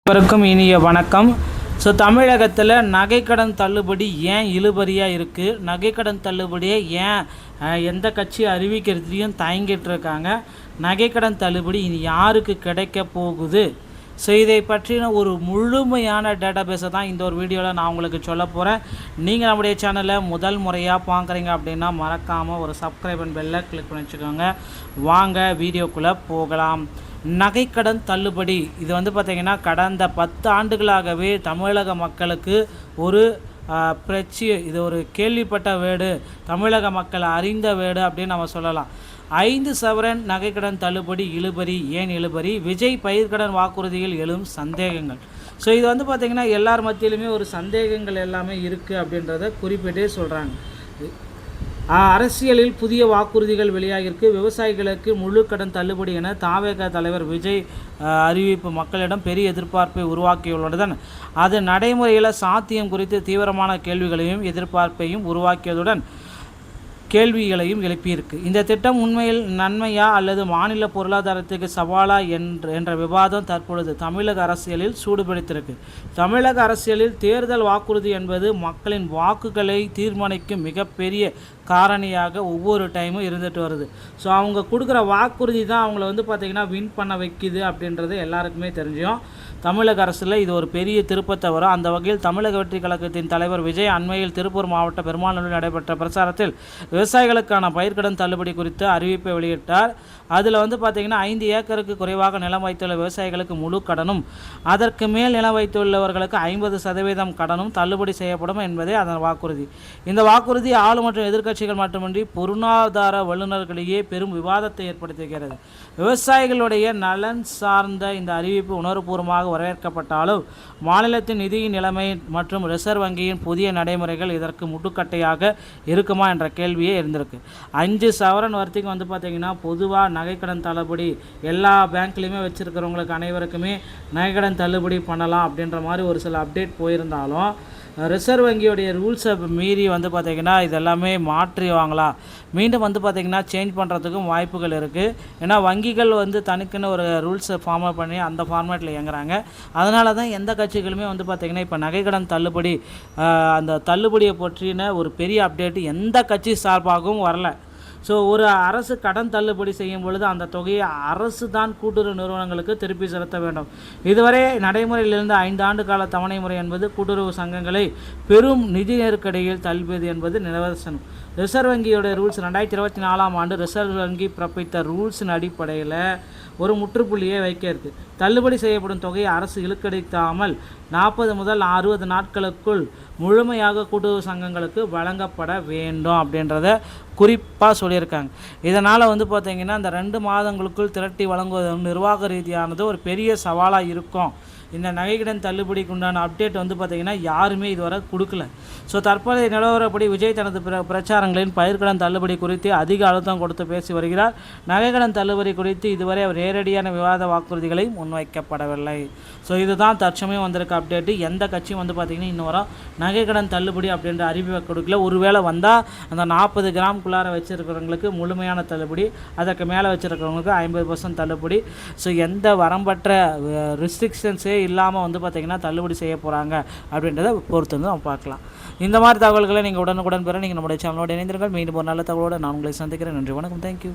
அனைவருக்கும் இனிய வணக்கம். தமிழகத்தில் நகைக்கடன் தள்ளுபடி ஏன் இழுபறியாக இருக்குது? நகைக்கடன் தள்ளுபடியை ஏன் எந்த கட்சி அறிவிக்கிறதுலையும் தயங்கிட்டு இருக்காங்க? நகைக்கடன் தள்ளுபடி இனி யாருக்கு கிடைக்க போகுது? இதை பற்றின ஒரு முழுமையான டேட்டாபேஸை தான் இந்த ஒரு வீடியோவில் நான் உங்களுக்கு சொல்ல போகிறேன். நீங்கள் நம்முடைய சேனலை முதல் முறையாக பார்க்குறீங்க அப்படின்னா மறக்காமல் ஒரு சப்ஸ்கிரைப் அண்ட் பெல்லை கிளிக் பண்ணி வச்சுக்கோங்க. வாங்க வீடியோக்குள்ளே போகலாம். நகைக்கடன் தள்ளுபடி இது பார்த்திங்கன்னா கடந்த 10 ஆண்டுகளாகவே தமிழக மக்களுக்கு ஒரு இது ஒரு கேள்விப்பட்ட வேர்டு, தமிழக மக்கள் அறிந்த வேர்டு அப்படின்னு நம்ம சொல்லலாம். 5 சவரன் நகைக்கடன் தள்ளுபடி இழுபறி. ஏன் இழுபறி? விஜய் பயிர்க்கடன் வாக்குறுதியில் எழும் சந்தேகங்கள். இது பார்த்திங்கன்னா எல்லார் மத்தியிலுமே ஒரு சந்தேகங்கள் எல்லாமே இருக்குது அப்படின்றத குறிப்பிட்டே சொல்கிறாங்க. அரசியலில் புதிய வாக்குறுதிகள் வெளியாகிருக்கு. விவசாயிகளுக்கு முழு கடன் தள்ளுபடி என தாவேக தலைவர் விஜய் அறிவிப்பு மக்களிடம் பெரிய எதிர்பார்ப்பை உருவாக்கியுள்ளதுடன் அது நடைமுறையில் சாத்தியம் குறித்து தீவிரமான கேள்விகளையும் எதிர்பார்ப்பையும் உருவாக்கியதுடன் கேள்விகளையும் எழுப்பியிருக்கு. இந்த திட்டம் உண்மையில் நன்மையா அல்லது மாநில பொருளாதாரத்துக்கு சவாலா என்ற விவாதம் தற்பொழுது தமிழக அரசியலில் சூடுபிடித்திருக்கு. தமிழக அரசியலில் தேர்தல் வாக்குறுதி என்பது மக்களின் வாக்குகளை தீர்மானிக்கும் மிகப்பெரிய காரணியாக ஒவ்வொரு டைமும் இருந்துட்டு வருது. அவங்க கொடுக்குற வாக்குறுதி தான் அவங்கள பார்த்திங்கன்னா வின் பண்ண வைக்குது அப்படின்றது எல்லாருக்குமே தெரிஞ்சும். தமிழக அரசில் இது ஒரு பெரிய திருப்பத்தை வரும். அந்த வகையில் தமிழக வெற்றி கழகத்தின் தலைவர் விஜய் அண்மையில் திருப்பூர் மாவட்ட பெருமாநல்லூரில் நடைபெற்ற பிரச்சாரத்தில் விவசாயிகளுக்கான பயிர்க்கடன் தள்ளுபடி குறித்து அறிவிப்பை வெளியிட்டார். அதில் பார்த்திங்கன்னா 5 ஏக்கருக்கு குறைவாக நிலம் வைத்துள்ள விவசாயிகளுக்கு முழு கடனும் அதற்கு மேல் நிலம் வைத்துள்ளவர்களுக்கு 50% கடனும் தள்ளுபடி செய்யப்படும் என்பதே அதன் வாக்குறுதி. இந்த வாக்குறுதி ஆளும் மற்றும் எதிர்க்கட்சிகள் மட்டுமின்றி பொருளாதார வல்லுநர்களிடையே பெரும் விவாதத்தை ஏற்படுத்துகிறது. விவசாயிகளுடைய நலன் சார்ந்த இந்த அறிவிப்பு உணர்வுபூர்வமாக வரவேற்கப்பட்டாலும் மாநிலத்தின் நிதி நிலைமை மற்றும் ரிசர்வ் வங்கியின் புதிய நடைமுறைகள் இதற்கு முட்டுக்கட்டையாக இருக்குமா என்ற கேள்வியே இருந்திருக்கு. 5 சவரன் வர்த்திக்கு பார்த்திங்கன்னா பொதுவாக நகைக்கடன் தள்ளுபடி எல்லா பேங்க்லேயுமே வச்சுருக்கிறவங்களுக்கு அனைவருக்குமே நகைக்கடன் தள்ளுபடி பண்ணலாம் அப்படின்ற மாதிரி ஒரு சில அப்டேட் போயிருந்தாலும் ரிசர்வ் வங்கியோடைய ரூல்ஸை மீறி பார்த்திங்கன்னா இதெல்லாமே மாற்றி வாங்கலாம், மீண்டும் பார்த்திங்கன்னா சேஞ்ச் பண்ணுறதுக்கும் வாய்ப்புகள் இருக்குது. ஏன்னா வங்கிகள் தனிக்குன்னு ஒரு ரூல்ஸை ஃபார்ம் பண்ணி அந்த ஃபார்மேட்டில் இயங்குறாங்க. அதனால தான் எந்த கட்சிகளுமே பார்த்திங்கன்னா இப்போ நகைக்கடன் தள்ளுபடி அந்த தள்ளுபடியை பற்றின ஒரு பெரிய அப்டேட் எந்த கட்சி சார்பாகவும் வரல. ஒரு அரசு கடன் தள்ளுபடி செய்யும் பொழுது அந்த தொகையை அரசு தான் கூட்டுறவு நிறுவனங்களுக்கு திருப்பி செலுத்த வேண்டும். இதுவரை நடைமுறையிலிருந்து 5 ஆண்டு கால தவணை முறை என்பது கூட்டுறவு சங்கங்களை பெரும் நிதி நெருக்கடியில் தள்ளுவது என்பது நிதர்சனம். ரிசர்வ் வங்கியோடைய ரூல்ஸ் 2024ஆம் ஆண்டு ரிசர்வ் வங்கி பிறப்பித்த ரூல்ஸின் அடிப்படையில் ஒரு முற்றுப்புள்ளியை வைக்க இருக்குது. தள்ளுபடி செய்யப்படும் தொகையை அரசு இழுக்கடிக்காமல் 40 முதல் 60 நாட்களுக்குள் முழுமையாக கூட்டுறவு சங்கங்களுக்கு வழங்கப்பட வேண்டும் அப்படின்றத குறிப்பாக சொல்லியிருக்காங்க. இதனால் பார்த்திங்கன்னா இந்த 2 மாதங்களுக்குள் திரட்டி வழங்குவது நிர்வாக ரீதியானது ஒரு பெரிய சவாலாக இருக்கும். இந்த நகைக்கடன் தள்ளுபடிக்கு உண்டான அப்டேட் பார்த்திங்கன்னா யாருமே இதுவரை கொடுக்கல. தற்போதைய நிலவரப்படி விஜய் தனது பிரச்சாரங்களின் பயிர்க்கடன் தள்ளுபடி குறித்து அதிக அழுத்தம் கொடுத்து பேசி வருகிறார். நகைக்கடன் தள்ளுபடி குறித்து இதுவரை அவர் நேரடியான விவாத வாக்குறுதிகளை முன்வைக்கப்படவில்லை. இதுதான் தற்சமயம் வந்திருக்க அப்டேட்டு. எந்த கட்சியும் பார்த்திங்கன்னா இன்னும் வரும் நகைக்கடன் தள்ளுபடி அப்படின்ற அறிவிப்பை கொடுக்கல. ஒருவேளை வந்தால் அந்த 40 கிராம்குள்ளார வச்சுருக்கிறவங்களுக்கு முழுமையான தள்ளுபடி, அதற்கு மேலே வச்சுருக்கிறவங்களுக்கு 50% தள்ளுபடி. எந்த வரம்பற்ற ரெஸ்ட்ரிக்ஷன்ஸே இல்லாமல் பார்த்திங்கன்னா தள்ளுபடி செய்ய போகிறாங்க அப்படின்றத பொறுத்து நம்ம பார்க்கலாம். இந்த மாதிரி தகவல்களை நீங்கள் உடனுக்குடன் பெற நீங்கள் நம்முடைய சேனலோடு இணைந்திருங்கள். மீண்டும் ஒரு நல்ல தகவலோடு நான் உங்களை சந்திக்கிறேன். நன்றி, வணக்கம், தேங்க்யூ.